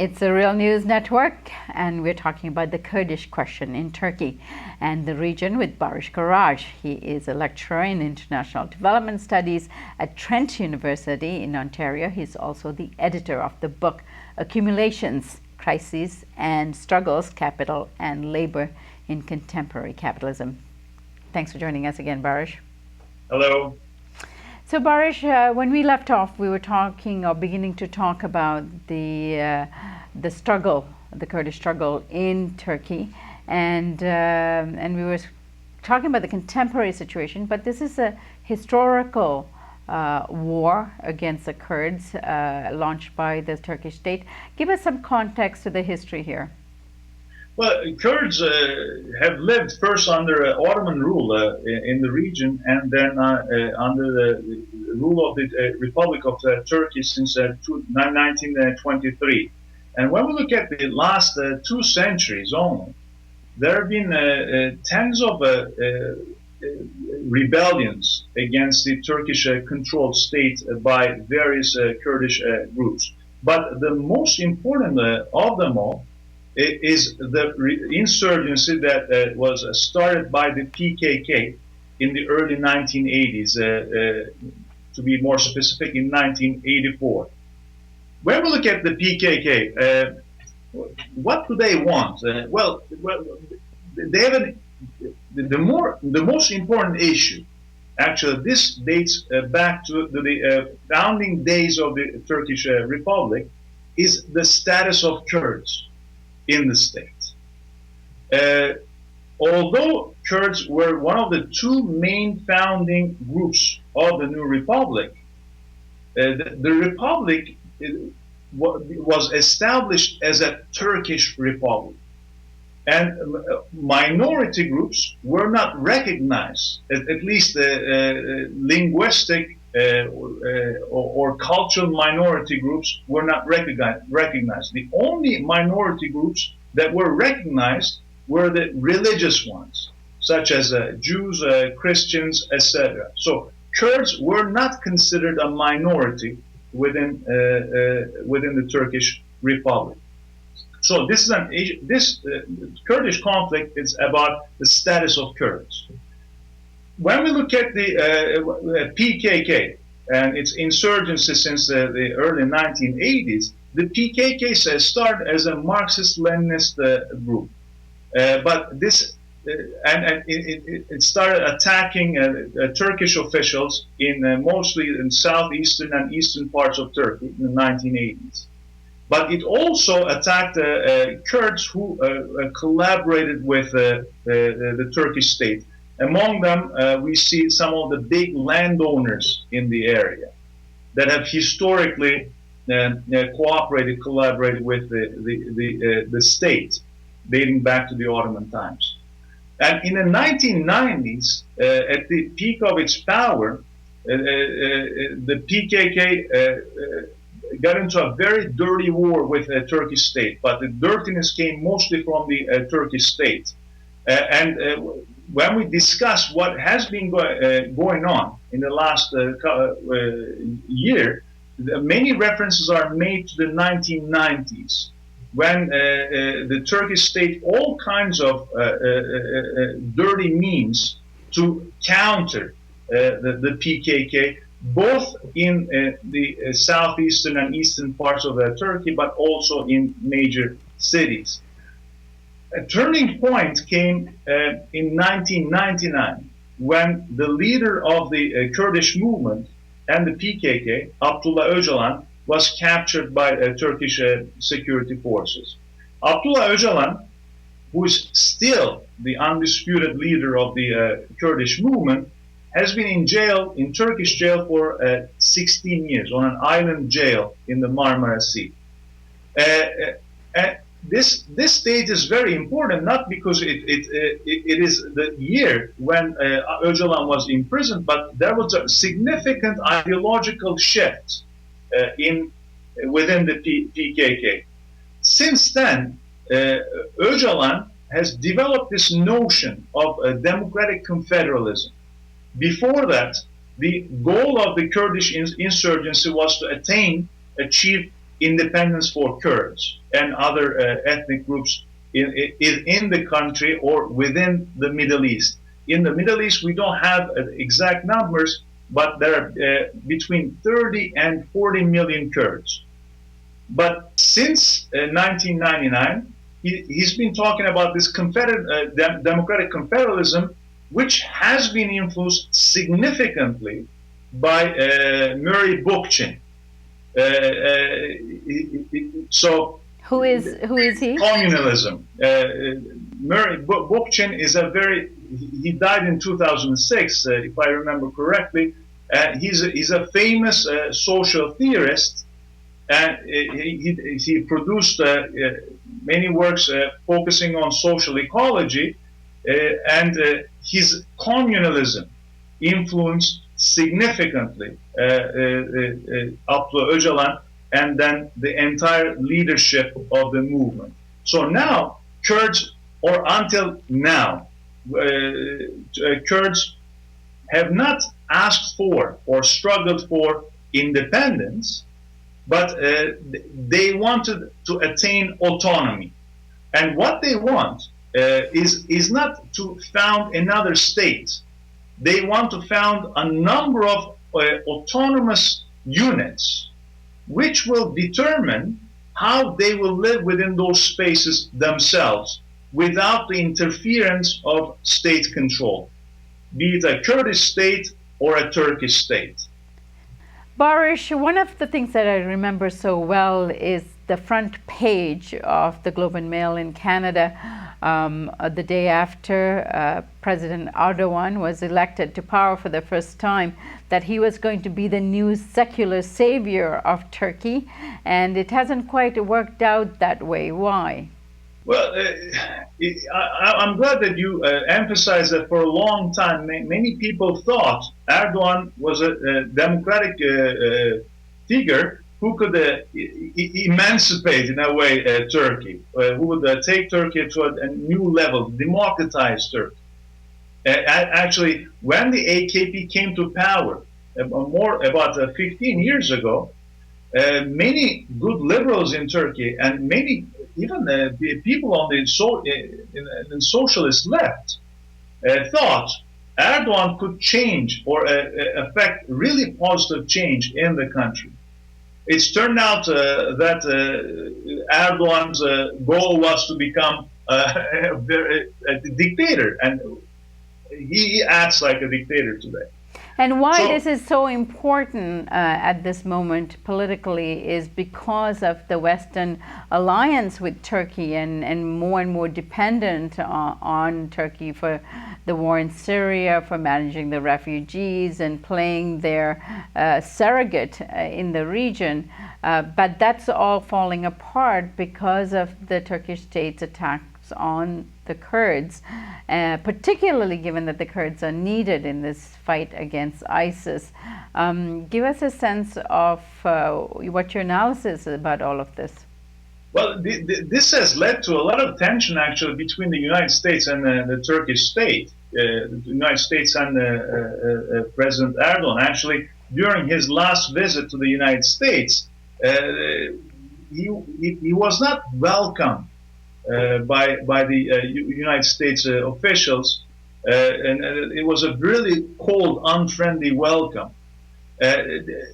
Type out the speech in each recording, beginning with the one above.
It's a Real News Network, and we're talking about the Kurdish question in Turkey and the region with Baris Karaagac. He is a lecturer in international development studies at Trent University in Ontario. He's also the editor of the book Accumulations, Crises and Struggles, Capital and Labor in Contemporary Capitalism. Thanks for joining us again, Baris. Hello. So Baris, when we left off, we were talking or beginning to talk about the struggle, the Kurdish struggle in Turkey, and we were talking about the contemporary situation. But this is a historical war against the Kurds launched by the Turkish state. Give us some context to the history here. Well, Kurds have lived first under Ottoman rule in the region, and then under the rule of the Republic of Turkey since 1923. And when we look at the last 2 centuries only, there have been tens of rebellions against the Turkish-controlled state by various Kurdish groups. But the most important of them all is the insurgency that was started by the PKK in the early 1980s, to be more specific, in 1984. When we look at the PKK, what do they want? Well, they have the most important issue. Actually, this dates back to the founding days of the Turkish Republic, is the status of Kurds in the state. Although Kurds were one of the 2 main founding groups of the new republic, the republic was established as a Turkish republic, and minority groups were not recognized, at least linguistic or cultural minority groups were not recognized. The only minority groups that were recognized were the religious ones, such as Jews, Christians, etc. So Kurds were not considered a minority within the Turkish Republic. So this Kurdish conflict is about the status of Kurds. When we look at the PKK and its insurgency since the early 1980s, the PKK started as a Marxist-Leninist group, but this it started attacking Turkish officials in mostly in southeastern and eastern parts of Turkey in the 1980s. But it also attacked Kurds who collaborated with the Turkish state. Among them, we see some of the big landowners in the area that have historically collaborated with the state, dating back to the Ottoman times. And in the 1990s, at the peak of its power, the PKK got into a very dirty war with the Turkish state, but the dirtiness came mostly from the Turkish state. When we discuss what has been going on in the last year, many references are made to the 1990s, when the Turkish state all kinds of dirty means to counter the PKK, both in the southeastern and eastern parts of Turkey, but also in major cities. A turning point came in 1999, when the leader of the Kurdish movement and the PKK, Abdullah Öcalan, was captured by Turkish security forces. Abdullah Öcalan, who is still the undisputed leader of the Kurdish movement, has been in jail, in Turkish jail, for 16 years, on an island jail in the Marmara Sea. This date is very important, not because it is the year when Öcalan was imprisoned, but there was a significant ideological shift within the PKK. Since then, Öcalan has developed this notion of democratic confederalism. Before that, the goal of the Kurdish insurgency was to achieve independence for Kurds and other ethnic groups in the country or within the Middle East. In the Middle East, we don't have exact numbers, but there are between 30 and 40 million Kurds. But since 1999, he's been talking about this democratic confederalism, which has been influenced significantly by Murray Bookchin. So who is he? Communalism. Murray Bookchin is he died in 2006, if I remember correctly. He's a famous social theorist, and he produced many works focusing on social ecology, and his communalism influenced significantly Abdullah Öcalan and then the entire leadership of the movement. So now, Kurds, or until now, Kurds have not asked for or struggled for independence, but they wanted to attain autonomy. And what they want is not to found another state. They want to found a number of autonomous units, which will determine how they will live within those spaces themselves without the interference of state control, be it a Kurdish state or a Turkish state. Baris, one of the things that I remember so well is the front page of the Globe and Mail in Canada the day after President Erdogan was elected to power for the first time, that he was going to be the new secular savior of Turkey, and it hasn't quite worked out that way. Why? Well, I'm glad that you emphasized that. For a long time, many people thought Erdogan was a democratic figure who could emancipate, in a way, Turkey, who would take Turkey to a new level, democratize Turkey. Actually, when the AKP came to power, about 15 years ago, many good liberals in Turkey and many even people on the socialist left thought Erdogan could change or affect really positive change in the country. It's turned out that Erdogan's goal was to become a dictator, and he acts like a dictator today. And why this is so important at this moment politically is because of the Western alliance with Turkey and more dependent on Turkey for the war in Syria, for managing the refugees and playing their surrogate in the region. But that's all falling apart because of the Turkish state's attacks on the Kurds, particularly given that the Kurds are needed in this fight against ISIS. Give us a sense of what your analysis is about all of this. Well, this has led to a lot of tension, actually, between the United States and the Turkish state. The United States and President Erdogan. Actually, during his last visit to the United States, he was not welcomed by the United States officials, and it was a really cold, unfriendly welcome. The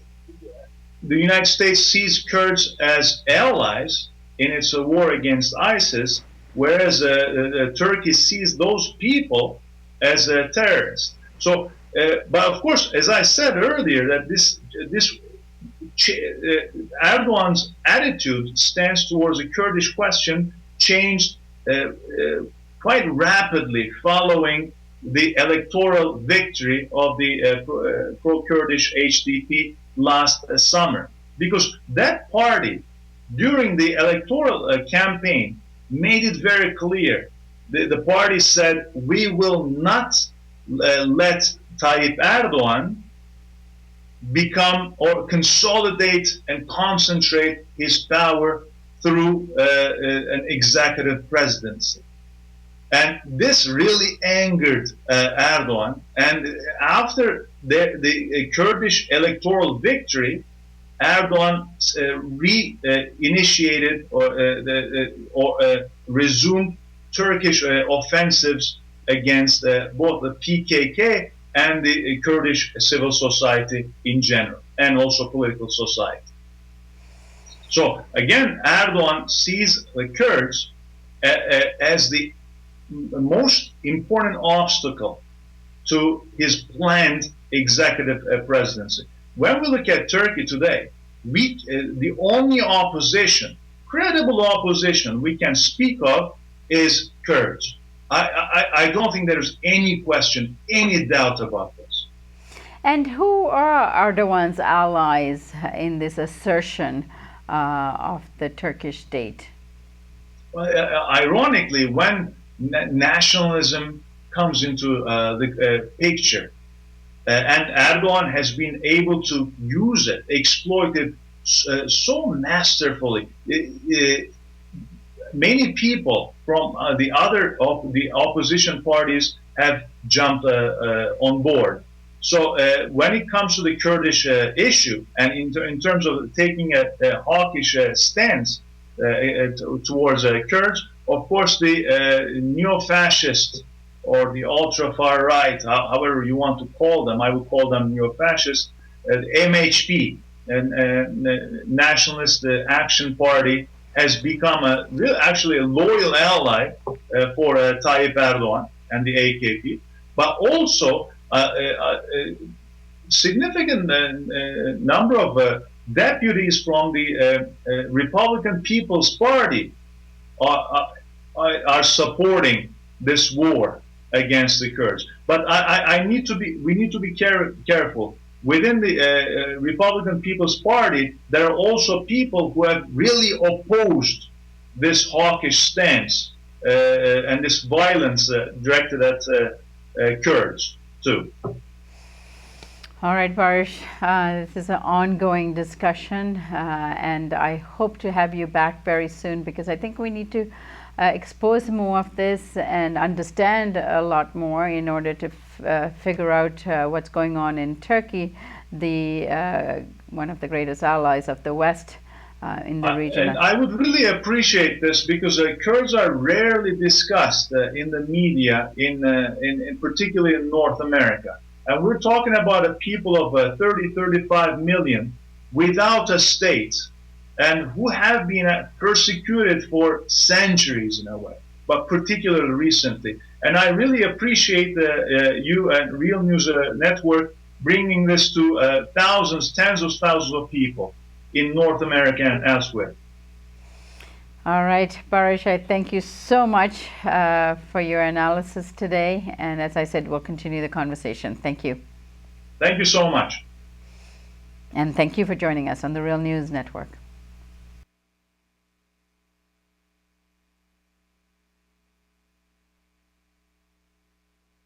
United States sees Kurds as allies in its war against ISIS, whereas Turkey sees those people as terrorists. So, but of course, as I said earlier, that Erdogan's attitude stance towards the Kurdish question changed quite rapidly following the electoral victory of the pro-Kurdish HDP last summer. Because that party, during the electoral campaign, made it very clear. The party said, we will not let Tayyip Erdogan become or consolidate and concentrate his power through an executive presidency. And this really angered Erdogan. And after the Kurdish electoral victory, Erdogan reinitiated or resumed Turkish offensives against both the PKK and the Kurdish civil society in general, and also political society. So again, Erdogan sees the Kurds as the most important obstacle to his planned executive presidency. When we look at Turkey today, the only opposition, credible opposition we can speak of is Kurds. I don't think there's any question, any doubt about this. And who are Erdogan's allies in this assertion of the Turkish state? Well, ironically, when nationalism comes into the picture, and Erdogan has been able to use it, exploit it so masterfully. Many people from the opposition parties have jumped on board. So when it comes to the Kurdish issue, and in terms of taking a hawkish stance towards Kurds, of course the neo-fascist or the ultra-far right, however you want to call them, I would call them neo-fascist, MHP, Nationalist Action Party, has become actually a loyal ally for Tayyip Erdogan and the AKP, but also a significant number of deputies from the Republican People's Party are supporting this war against the Kurds. But we need to be careful. Within the Republican People's Party, there are also people who have really opposed this hawkish stance and this violence directed at Kurds too. All right, Baris, this is an ongoing discussion, and I hope to have you back very soon, because I think we need to expose more of this and understand a lot more in order to figure out what's going on in Turkey, one of the greatest allies of the West in the region. And I would really appreciate this, because Kurds are rarely discussed in the media, in particularly in North America. And we're talking about a people of 30, 35 million without a state, and who have been persecuted for centuries in a way, but particularly recently. And I really appreciate you and Real News Network bringing this to thousands, tens of thousands of people in North America and elsewhere. All right, Baris, I thank you so much for your analysis today. And as I said, we'll continue the conversation. Thank you. Thank you so much. And thank you for joining us on the Real News Network.